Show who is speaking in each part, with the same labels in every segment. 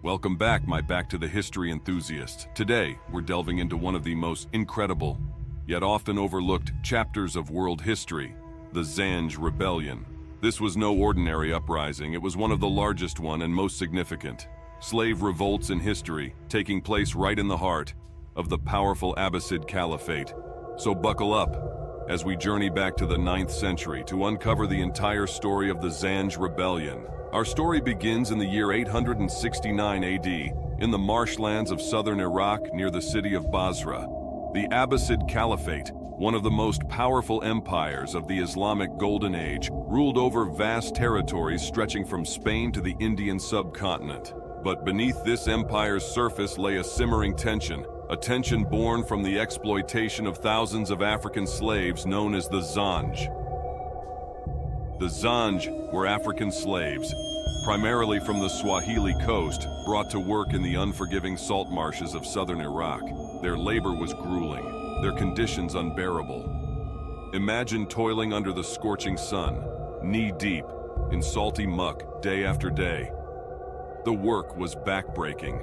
Speaker 1: Welcome back, my Back to the History enthusiasts. Today, we're delving into one of the most incredible, yet often overlooked chapters of world history, the Zanj Rebellion. This was no ordinary uprising, it was one of the largest and most significant slave revolts in history, taking place right in the heart of the powerful Abbasid Caliphate. So buckle up as we journey back to the 9th century to uncover the entire story of the Zanj Rebellion. Our story begins in the year 869 AD in the marshlands of southern Iraq near the city of Basra. The Abbasid Caliphate, one of the most powerful empires of the Islamic Golden Age, ruled over vast territories stretching from Spain to the Indian subcontinent. But beneath this empire's surface lay a simmering tension, a tension born from the exploitation of thousands of African slaves known as the Zanj. The Zanj were African slaves, primarily from the Swahili coast, brought to work in the unforgiving salt marshes of southern Iraq. Their labor was grueling, their conditions unbearable. Imagine toiling under the scorching sun, knee-deep in salty muck day after day. The work was back-breaking,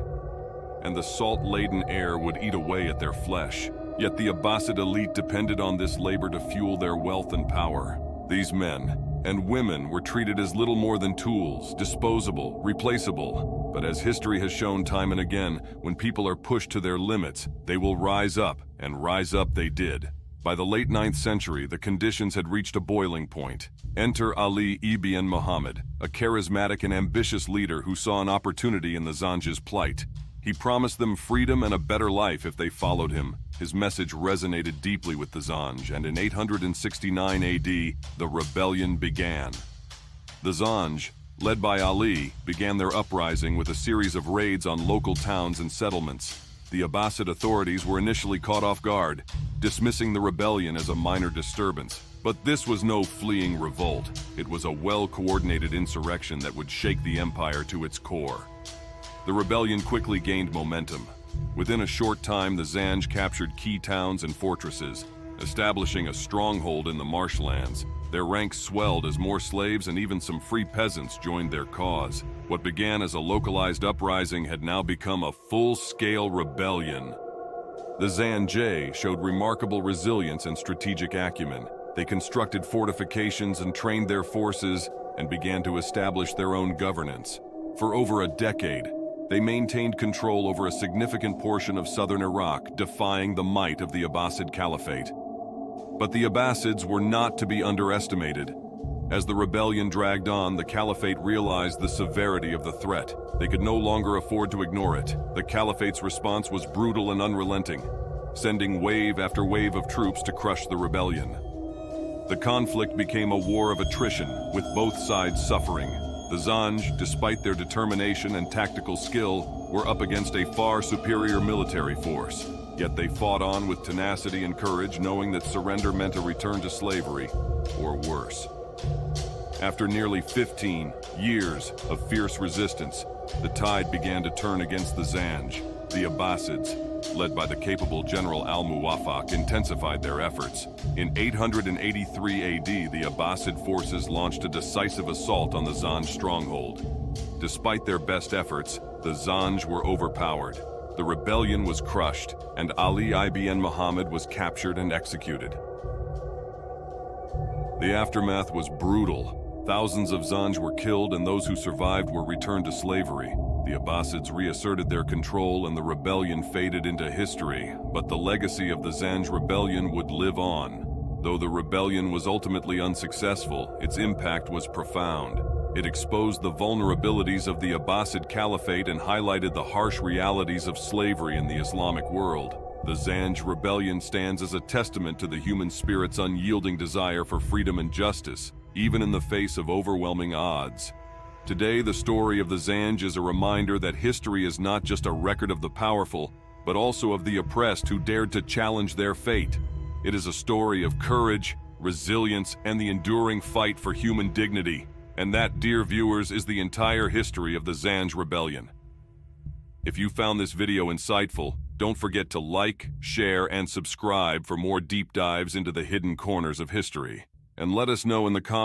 Speaker 1: and the salt-laden air would eat away at their flesh. Yet the Abbasid elite depended on this labor to fuel their wealth and power. These men and women were treated as little more than tools, disposable, replaceable. But as history has shown time and again, when people are pushed to their limits, they will rise up, and rise up they did. By the late 9th century, the conditions had reached a boiling point. Enter Ali ibn Muhammad, a charismatic and ambitious leader who saw an opportunity in the Zanj's plight. He promised them freedom and a better life if they followed him. His message resonated deeply with the Zanj, and in 869 AD, the rebellion began. The Zanj, led by Ali, began their uprising with a series of raids on local towns and settlements. The Abbasid authorities were initially caught off guard, dismissing the rebellion as a minor disturbance. But this was no fleeing revolt. It was a well-coordinated insurrection that would shake the empire to its core. The rebellion quickly gained momentum. Within a short time, the Zanj captured key towns and fortresses, establishing a stronghold in the marshlands. Their ranks swelled as more slaves and even some free peasants joined their cause. What began as a localized uprising had now become a full-scale rebellion. The Zanj showed remarkable resilience and strategic acumen. They constructed fortifications and trained their forces and began to establish their own governance. For over a decade, they maintained control over a significant portion of southern Iraq, defying the might of the Abbasid Caliphate. But the Abbasids were not to be underestimated. As the rebellion dragged on, the Caliphate realized the severity of the threat. They could no longer afford to ignore it. The Caliphate's response was brutal and unrelenting, sending wave after wave of troops to crush the rebellion. The conflict became a war of attrition, with both sides suffering. The Zanj, despite their determination and tactical skill, were up against a far superior military force. Yet they fought on with tenacity and courage, knowing that surrender meant a return to slavery, or worse. After nearly 15 years of fierce resistance, the tide began to turn against the Zanj. The Abbasids, led by the capable General al-Muwaffaq, intensified their efforts. In 883 AD, the Abbasid forces launched a decisive assault on the Zanj stronghold. Despite their best efforts, the Zanj were overpowered. The rebellion was crushed, and Ali ibn Muhammad was captured and executed. The aftermath was brutal. Thousands of Zanj were killed, and those who survived were returned to slavery. The Abbasids reasserted their control, and the rebellion faded into history. But the legacy of the Zanj Rebellion would live on. Though the rebellion was ultimately unsuccessful, its impact was profound. It exposed the vulnerabilities of the Abbasid Caliphate and highlighted the harsh realities of slavery in the Islamic world. The Zanj Rebellion stands as a testament to the human spirit's unyielding desire for freedom and justice, even in the face of overwhelming odds. Today, the story of the Zanj is a reminder that history is not just a record of the powerful, but also of the oppressed who dared to challenge their fate. It is a story of courage, resilience, and the enduring fight for human dignity. And that, dear viewers, is the entire history of the Zanj Rebellion. If you found this video insightful, don't forget to like, share, and subscribe for more deep dives into the hidden corners of history. And let us know in the comments